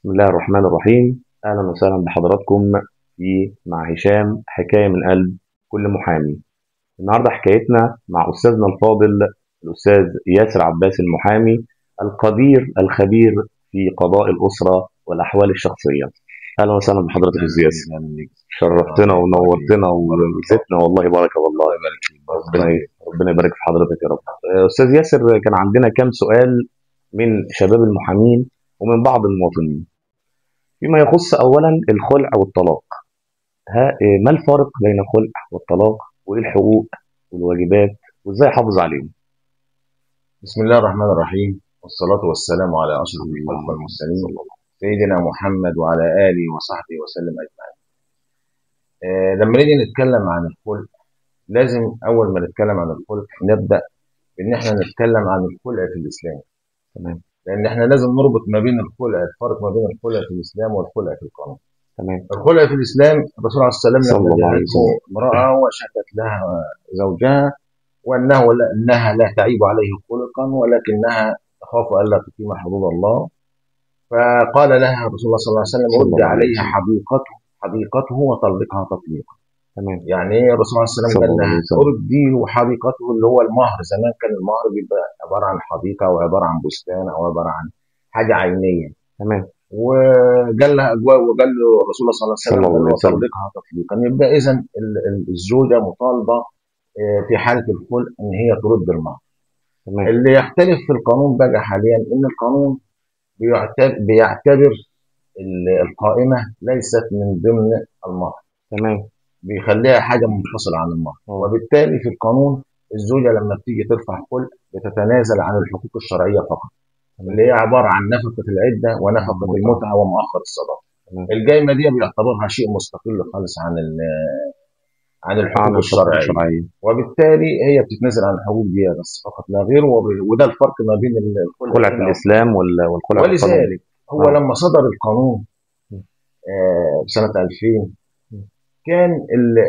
بسم الله الرحمن الرحيم. أهلا وسهلا بحضراتكم في مع هشام حكاية من قلب كل محامي. النهاردة حكايتنا مع أستاذنا الفاضل الأستاذ ياسر عباس المحامي القدير الخبير في قضاء الأسرة والأحوال الشخصية. أهلا وسهلا بحضرتك يا أستاذ ياسر. شرفتنا ونورتنا وزدتنا والله بارك والله. ربنا يبارك في حضرتك يا رب. أستاذ ياسر، كان عندنا كام سؤال من شباب المحامين ومن بعض المواطنين فيما يخص أولا الخلع والطلاق. ما الفرق بين الخلع والطلاق، وإيه الحقوق والواجبات، وإزاي أحافظ عليهم؟ بسم الله الرحمن الرحيم، والصلاة والسلام على أشرف الخلق والمرسلين سيدنا محمد وعلى آله وصحبه وسلم أجمعين. لما نيجي نتكلم عن الخلع، لازم أول ما نتكلم عن الخلع نبدأ بإن إحنا نتكلم عن الخلع في الإسلام. تمام. لأن إحنا لازم نربط ما بين الفرق ما بين الخلع في الإسلام والخلع في القانون. تمام. الخلع في الإسلام الرسول عليه الصلاة والسلام صلى لما الله عليه جاءته وسلم. امرأة وشكت لها زوجها إنها لا تعيب عليه خلقا ولكنها تخاف ألا تقيم حدود الله، فقال لها رسول الله صلى الله عليه وسلم: صلى رد الله عليه عليها وسلم. حديقته وطلقها تطليقا. تمام. يعني ايه؟ الرسول صلى الله عليه وسلم صلى قال الله لها عليه وسلم. ردي له حديقته، اللي هو المهر. زمان كان المهر بيبقى عباره عن حديقه او عباره عن بستان او عباره عن حاجه عينيه. تمام. وقال لها اجواء، وقال له الرسول صلى الله عليه صلى وسلم الله قال له عليه وسلم. طلقها تطليقا. يبقى اذا الزوجه مطالبه في حاله الخلع ان هي ترد المهر. تمام. اللي يختلف في القانون بقى حاليا ان القانون بيعتبر القائمه ليست من ضمن المهر، تمام. بيخليها حاجه منفصله عن المهر. وبالتالي في القانون الزوجه لما بتيجي ترفع خلع بتتنازل عن الحقوق الشرعيه فقط، اللي هي عباره عن نفقه العده ونفقه المتعه ومؤخر الصداقه. الجايمه دي بيعتبرها شيء مستقل خالص عن الحقوق الشرعيه، وبالتالي هي بتتنازل عن الحقوق دي بس فقط لا غير. وده الفرق ما بين الخلع في الإسلام والخلع في القانون. ولذلك هو لما صدر القانون سنه 2000 كان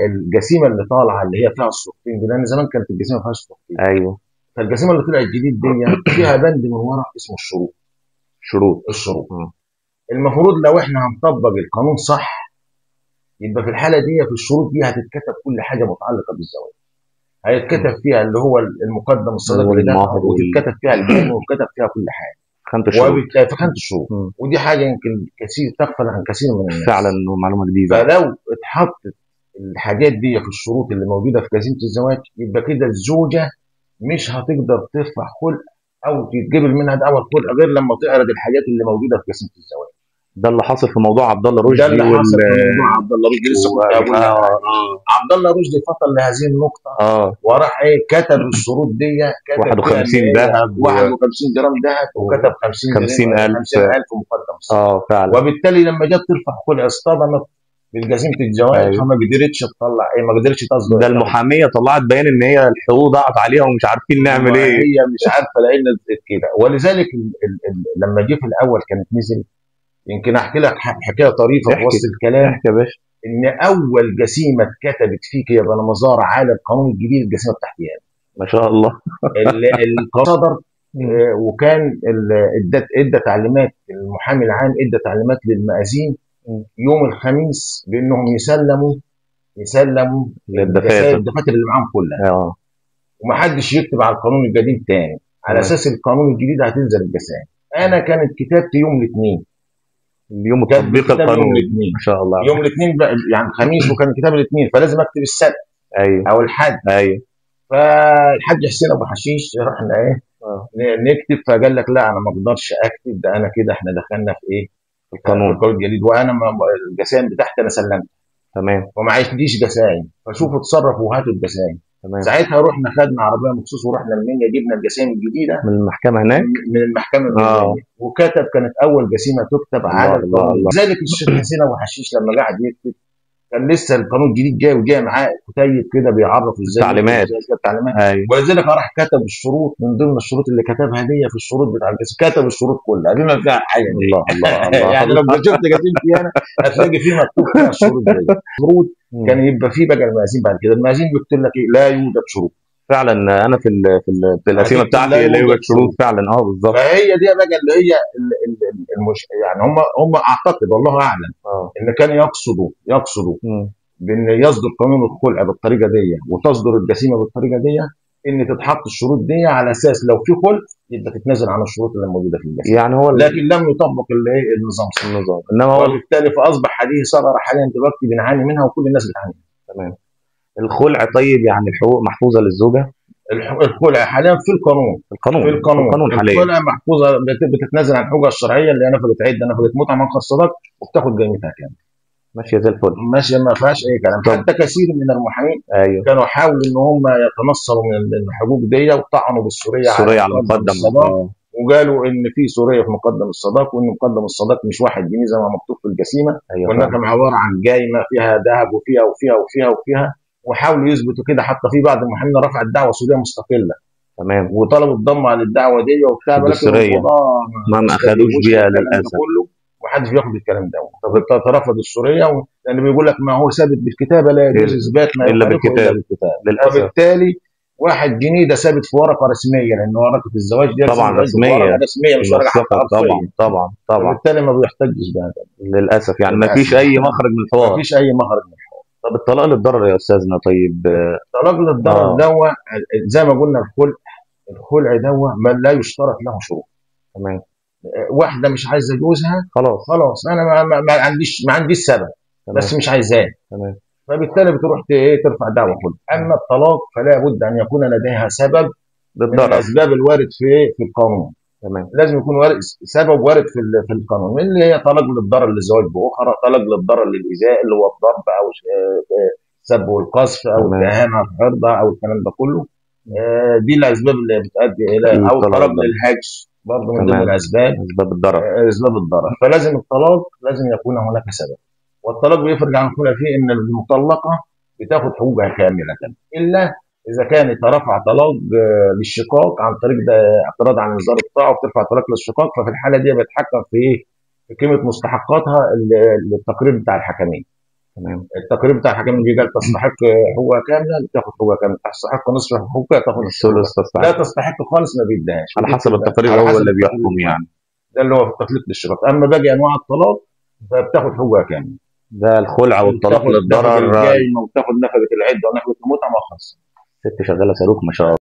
الجسيمه اللي طالعه اللي هي فيها الصورتين دي، لان زمان كانت الجسيمه ما فيهاش صورتين. ايوه. فالجسيمه اللي طلعت جديد دي فيها بند من ورا اسمه الشروط. المفروض لو احنا هنطبق القانون صح، يبقى في الحاله دي في الشروط دي هتتكتب كل حاجه متعلقه بالزواج. هيتكتب فيها اللي هو المقدم الصداق اللي ده، وتتكتب فيها الجيم، وتتكتب فيها كل حاجه. خانة الشروط. في خانه الشروط. ودي حاجه يمكن كثير تغفل عن كثير من الناس. فعلا معلومه جديده. فلو اتحطت الحاجات دي في الشروط اللي موجوده في جزيمه الزواج، يبقى كده الزوجه مش هتقدر ترفع خلع او تتقبل منها دعوى الخلع غير لما تعرض الحاجات اللي موجوده في جزيمه الزواج. ده اللي حصل في موضوع عبد الله رشدي. ده اللي حصل في موضوع عبد الله رشدي. لسه كنت هقول لك عبد الله رشدي فطن لهذه النقطه وراح كتب الشروط دي، كتب 51 ذهب 51 جرام ذهب، وكتب 50,000 مقدم. فعلا. وبالتالي لما جت ترفع خلع اصطدمت بالجزيمه الزواج. فما قدرتش تطلع ما قدرتش تصدر. ده المحاميه طلعت بيان ان هي الحقوق ضاعت عليها ومش عارفين نعمل ايه. هي مش عارفه لان كده. ولذلك لما جه في الاول كانت نزل، يمكن احكي لك حكايه طريفه في وسط الكلام. احكي يا باشا. ان اول جسيمه اتكتبت فيك يا بنمزار على القانون الجديد الجسيمه التحتية. ما شاء الله. صدر وكان ادى تعليمات المحامي العام، ادى تعليمات للمأذين يوم الخميس بانهم يسلموا الدفاتر اللي معاهم كلها. ومحدش يكتب على القانون القديم تاني، على اساس القانون الجديد هتنزل الجسائم. انا كانت كتابتي يوم الاثنين، اليوم تطبيق القانون. ما شاء الله. يوم الاثنين يعني الخميس، وكان كتاب الاثنين، فلازم اكتب السبت. ايوه. او الحد. ايوه. فالحاج حسين ابو حشيش رحنا نكتب، فقال لك لا انا ما اقدرش اكتب، ده انا كده احنا دخلنا في القانون الجديد، وانا الجسائم بتاعتي انا سلمت. تمام. وما عايشليش جسائم، فشوفوا اتصرفوا وهاتوا الجسائم. تمام. ساعتها رحنا خدنا عربيه مخصوص ورحنا المنيا، جبنا الجسائم الجديده من المحكمه هناك، من المحكمه وكتب. كانت اول جسيمه تكتب على القانون. لذلك الشيخ حسين ابو حشيش لما قعد يكتب كان لسه القانون الجديد جاي، وجاي معاه كتيب كده بيعرف ازاي تعليمات. ولذلك راح كتب الشروط. من ضمن الشروط اللي كتبها دي في الشروط بتاع الجسم، كتب الشروط كلها بما فيها حاجه. الله يعني لو شفت جسيمتي انا هتلاقي فيه مكتوب فيها الشروط دي. الشروط كان يبقى فيه بقى المأذين بعد كده. المأذين بيكتب لك لا يوجد شروط. فعلا انا في القسيمه حديث لا بتاعتي لا يوجد يوجد شروط شروط. فعلا، بالظبط. فهي دي بقى اللي هي يعني هم اعتقد والله اعلم اه. ان كان يقصدوا مم. بان يصدر قانون الخلع بالطريقه دي وتصدر الجسيمه بالطريقه دي، ان تتحط الشروط دي على اساس لو في خلع يبقى تتنازل عن الشروط اللي موجوده في الجسيمه، يعني هو لكن لم يطبق النظام صح. النظام، انما هو وبالتالي فاصبح هذه ثغره حاليا دلوقتي بنعاني منها وكل الناس بتعاني منها. تمام. الخلع طيب، يعني الحقوق محفوظه للزوجه الخلع حاليا في القانون، في القانون، في القانون حاليا. الخلع محفوظه، بتتنازل عن حقوقها الشرعيه اللي هي نفقت عده، نفقت متعه، من خسارات، وبتاخد جنيتها كامله. ماشيه زي الفل. ماشي، ما فيهاش اي كلام. طب. حتى كثير من المحامين ايوه. كانوا حاولوا ان هم يتنصلوا من الحقوق دي وطعنوا بالسوريه على السوريه على مقدم مقدم، الصداق، وقالوا ان في سوريه في مقدم الصداق، وان مقدم الصداق مش 1 جنيه زي ما مكتوب في الجسيمه، ايوه وانها فعلا. كان عباره عن جايمه فيها ذهب وفيها وفيها وفيها وفيها. وحاولوا يثبتوا كده، حتى في بعض المحامين رفعت دعوه سوريه مستقله تمام. وطلبوا الضم على الدعوه دي وبتاع، ضد ولكن السوريه القضاه ما ما اخدوش استجابوش بيها للكلام ده للاسف. كله، ومحدش بياخد الكلام ده. طب رفض السوريه لان بيقول لك ما هو ثابت بالكتابه لا يجوز اثبات ما الا يخالفه الا بالكتاب بالكتاب. للاسف. وبالتالي 1 جنيه ده ثابت في ورقه رسميه، لان ورقه الزواج دي طبعا ورقه رسميه، رسميه مش ورقه حتى موثقه، طبعا عرفيه. طبعا طبعا. فبالتالي ما بيحتجش بهذا للاسف، يعني ما فيش للاسف. اي مخرج من ما الحوار. فيش اي مخرج منه. طب الطلاق للضرر يا استاذنا طيب. طلاق للضرر اه. دوا زي ما قلنا الخلع دوا ما لا يشترط له شروط. تمام. واحده مش عايزه جوزها، خلاص. خلاص انا ما عنديش سبب، بس تمام. مش عايزاه، تمام. فبالتالي بتروح ايه، ترفع دعوى خلع. اما الطلاق فلا بد ان يكون لديها سبب من للضرر. الاسباب الوارد في القانون. تمام. لازم يكون سبب وارد في القانون، من اللي هي طلاق للضرر للزواج باخرى، طلاق للضرر للايذاء اللي هو الضرب او السب والقذف او تمام. الاهانه في عرضها او الكلام ده كله. دي الاسباب اللي بتؤدي الى، او الطلاق الطلاق للضرر. للهجر برضه من ضمن تمام. الاسباب، اسباب الضرر. اسباب الضرر. فلازم الطلاق لازم يكون هناك سبب. والطلاق بيفرق عن الخلع فيه ان المطلقه بتاخد حقوقها كامله، الا اذا كانت رفع طلاق للشقاق عن طريق اعتراض عن انذار الطاعه وبترفع طلاق للشقاق، ففي الحاله دي بيتحكم في ايه؟ في قيمه مستحقاتها التقرير بتاع الحكمين. تمام. التقرير بتاع الحكمين قال تستحق حقوقها كامله تاخد حقوقها كامله، تستحق نصف حقوقها تاخد نصف الثلث حقوقها، لا تستحق. تستحق خالص ما بيديهاش. على حسب التقرير على هو حسب اللي التقرير بيحكم يعني. ده اللي هو في التطليق للشقاق. اما باقي انواع الطلاق فبتاخد حقوقها كامله. ده الخلع والطلاق بتاخد نفقه للضرر. الجايمه وبتاخد نفقه العده ونفقه المتعه ما خالص. ست شغاله صاروخ ما شاء الله.